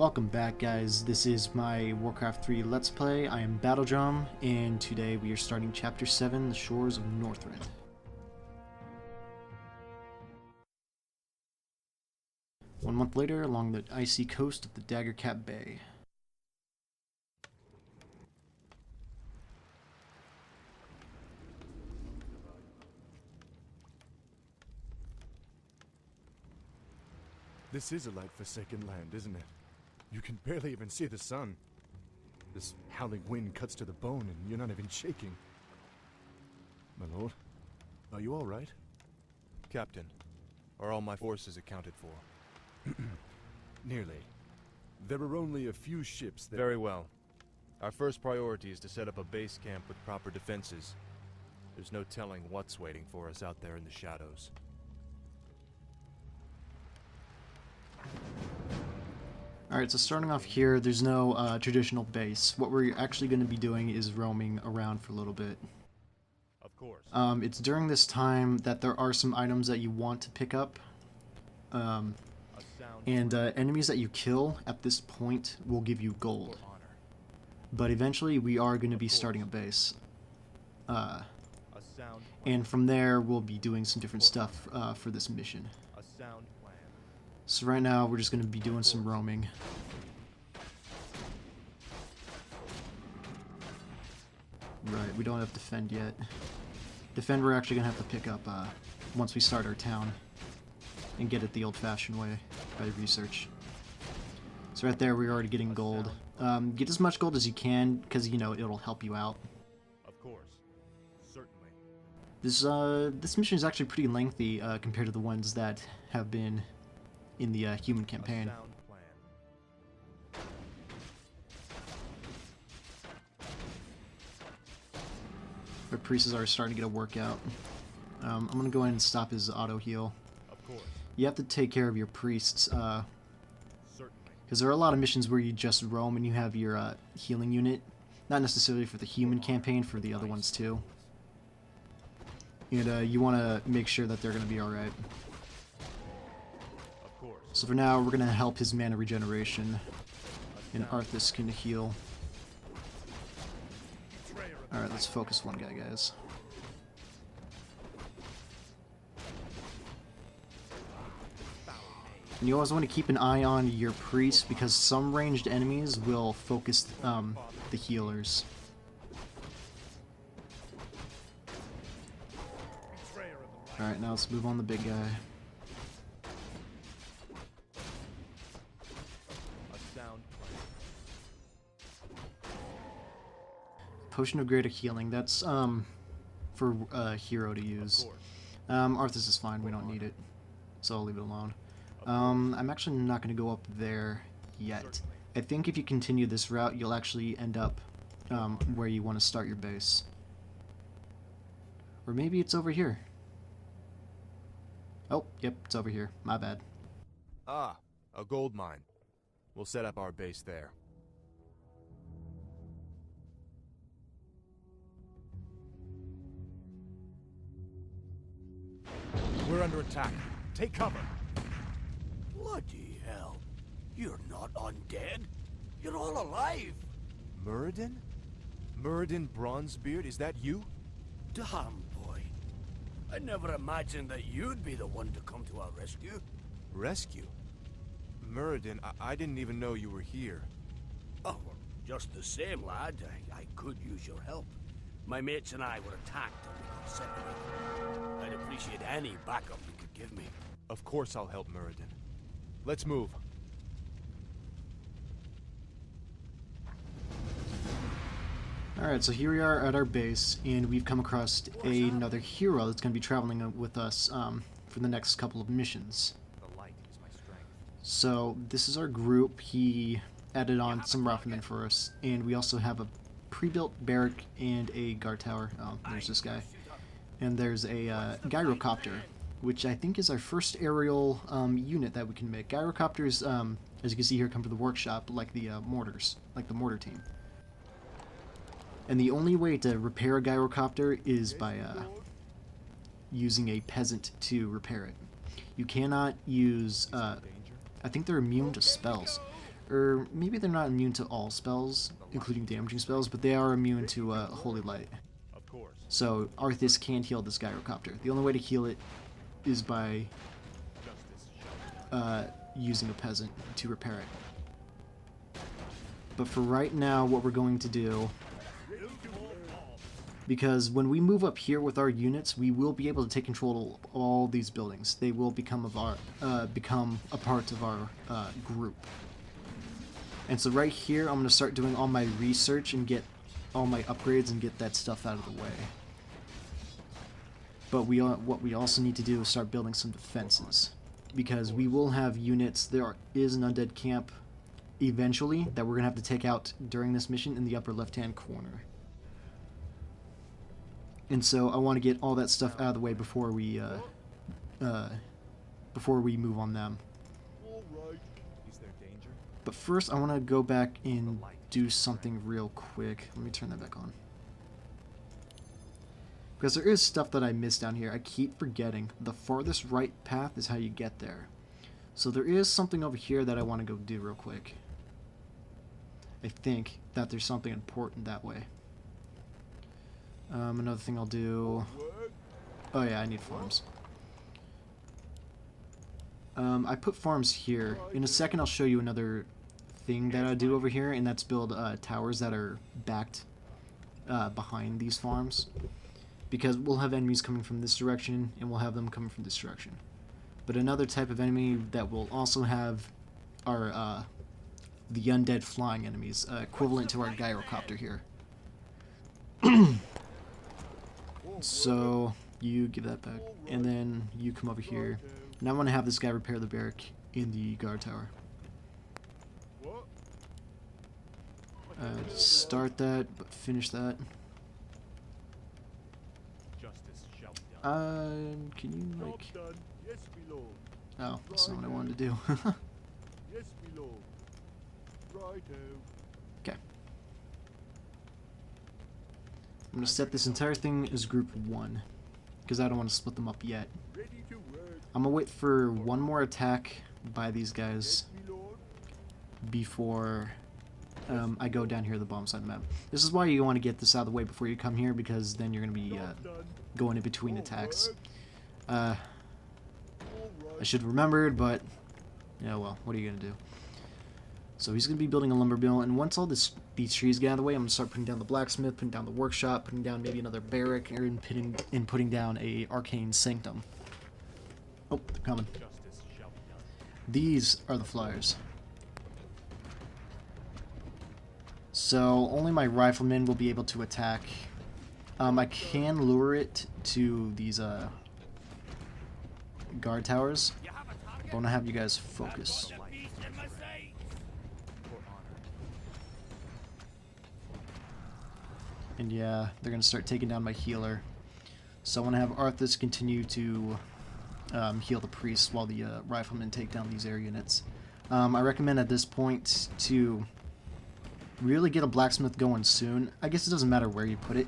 Welcome back, guys. This is my Warcraft 3 Let's Play. I am BattleDrum, and today we are starting Chapter 7, The Shores of Northrend. One month later, along the icy coast of the Daggercap Bay. This is a light-forsaken land, isn't it? You can barely even see the sun. This howling wind cuts to the bone and you're not even shaking. My lord, are you all right? Captain, are all my forces accounted for? Nearly. There are only a few ships that... Very well. Our first priority is to set up a base camp with proper defenses. There's no telling what's waiting for us out there in the shadows. Alright, so starting off here, there's no traditional base. What we're actually going to be doing is roaming around for a little bit. Of course. It's during this time that there are some items that you want to pick up. Enemies that you kill at this point will give you gold. But eventually we are going to be starting a base. And from there we'll be doing some different stuff for this mission. So right now we're just going to be doing some roaming. Right, we don't have defend yet. Defend we're actually going to have to pick up once we start our town. And get it the old-fashioned way, by research. So right there we're already getting gold. Get as much gold as you can, because, you know, it'll help you out. Of course. Certainly. This mission is actually pretty lengthy compared to the ones that have been in the human campaign. Our priests are starting to get a workout. I'm going to go ahead and stop his auto heal. Of course. You have to take care of your priests, because there are a lot of missions where you just roam and you have your healing unit. Not necessarily for the human campaign, for the other ones too. And you want to make sure that they're going to be alright. So for now, we're going to help his mana regeneration, and Arthas can heal. Alright, let's focus one guy, guys. And you always want to keep an eye on your priests, because some ranged enemies will focus the healers. Alright, now let's move on the big guy. Potion of Greater Healing, that's for a hero to use. Arthas is fine, we don't need it, so I'll leave it alone. I'm actually not going to go up there yet. I think if you continue this route, you'll actually end up where you want to start your base. Or maybe it's over here. Oh, yep, it's over here. My bad. Ah, a gold mine. We'll set up our base there. We're under attack. Take cover. Bloody hell. You're not undead. You're all alive. Muradin? Muradin Bronzebeard, is that you? Damn, boy. I never imagined that you'd be the one to come to our rescue. Rescue? Muradin, I didn't even know you were here. Oh, well, just the same, lad. I could use your help. My mates and I were attacked and we got separated. I'd appreciate any backup you could give me. Of course I'll help Muradin. Let's move. Alright, so here we are at our base, and we've come across another hero that's going to be traveling with us for the next couple of missions. The light is my strength. So this is our group. He added on some riflemen for us, and we also have a pre-built barrack and a guard tower. Oh, there's this guy. And there's a gyrocopter, which I think is our first aerial unit that we can make. Gyrocopters, as you can see here, come from the workshop, like the mortars, like the mortar team. And the only way to repair a gyrocopter is by using a peasant to repair it. You cannot use, I think they're immune to spells. or maybe they're not immune to all spells, including damaging spells, but they are immune to Holy Light. Of course. So Arthas can't heal this gyrocopter. The only way to heal it is by using a peasant to repair it. But for right now, what we're going to do, because when we move up here with our units, we will be able to take control of all these buildings. They will become a part of our group. And so right here, I'm going to start doing all my research and get all my upgrades and get that stuff out of the way. But what we also need to do is start building some defenses, because we will have units. There is an undead camp eventually that we're going to have to take out during this mission in the upper left-hand corner. And so I want to get all that stuff out of the way before we move on them. Is there danger? But first, I want to go back and do something real quick. Let me turn that back on. Because there is stuff that I missed down here. I keep forgetting. The farthest right path is how you get there. So there is something over here that I want to go do real quick. I think that there's something important that way. Another thing I'll do... Oh yeah, I need farms. I put farms here. In a second I'll show you another thing that I do over here, and that's build towers that are backed behind these farms. Because we'll have enemies coming from this direction, and we'll have them coming from this direction. But another type of enemy that we'll also have are the undead flying enemies, equivalent to our gyrocopter here. So you give that back, and then you come over here. And I want to have this guy repair the barrack in the guard tower. Start that, but finish that. Can you, like... Oh, that's not what I wanted to do. Okay. I'm going to set this entire thing as group 1, because I don't want to split them up yet. I'm going to wait for one more attack by these guys before I go down here to the bottom side of the map. This is why you want to get this out of the way before you come here, because then you're going to be going in between attacks. I should have remembered, but yeah, well, what are you going to do? So he's going to be building a lumber mill, and once all these trees get out of the way, I'm going to start putting down the blacksmith, putting down the workshop, putting down maybe another barrack, and putting down a arcane sanctum. Oh, they're coming. These are the flyers. So only my riflemen will be able to attack. I can lure it to these guard towers, but I want to have you guys focus. And yeah, they're going to start taking down my healer. So I want to have Arthas continue to heal the priests while the riflemen take down these air units. I recommend at this point to really get a blacksmith going soon. I guess it doesn't matter where you put it.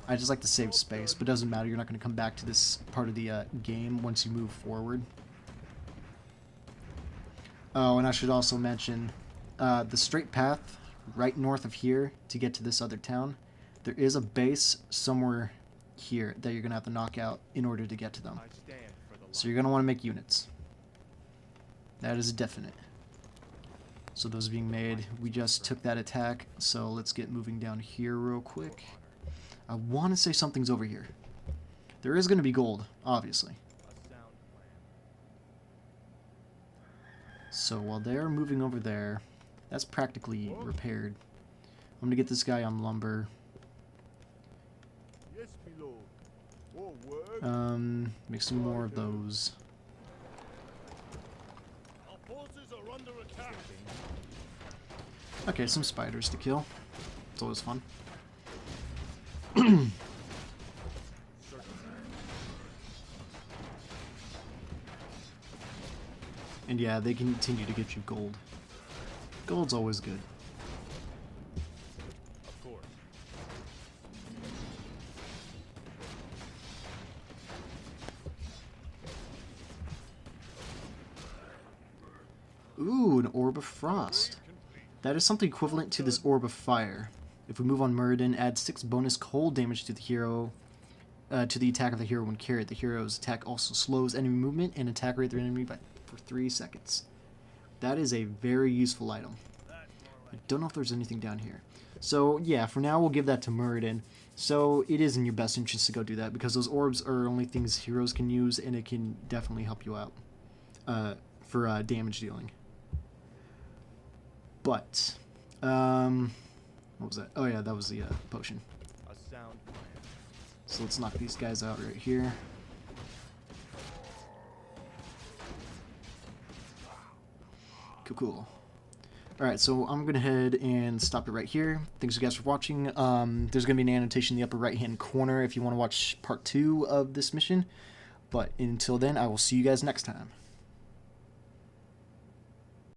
I just like to save space, but it doesn't matter. You're not going to come back to this part of the game once you move forward. Oh, and I should also mention the straight path right north of here to get to this other town. There is a base somewhere here that you're going to have to knock out in order to get to them. So you're going to want to make units. That is definite. So those are being made. We just took that attack, so let's get moving down here real quick. I want to say something's over here. There is going to be gold, obviously. So while they're moving over there, that's practically repaired. I'm going to get this guy on lumber. Make some more of those. Okay, some spiders to kill. It's always fun. And yeah, they continue to get you gold. Gold's always good. Of course. Ooh, an orb of frost. That is something equivalent to this Orb of Fire. If we move on Muradin, add 6 bonus cold damage to the hero, to the attack of the hero when carried. The hero's attack also slows enemy movement and attack rate of the enemy for 3 seconds. That is a very useful item. I don't know if there's anything down here. So yeah, for now we'll give that to Muradin. So it is in your best interest to go do that, because those orbs are only things heroes can use, and it can definitely help you out for damage dealing. But, what was that? Oh yeah, that was the potion. A sound plan. So let's knock these guys out right here. Cool, cool. Alright, so I'm going to head and stop it right here. Thanks you guys for watching. There's going to be an annotation in the upper right-hand corner if you want to watch part 2 of this mission. But until then, I will see you guys next time.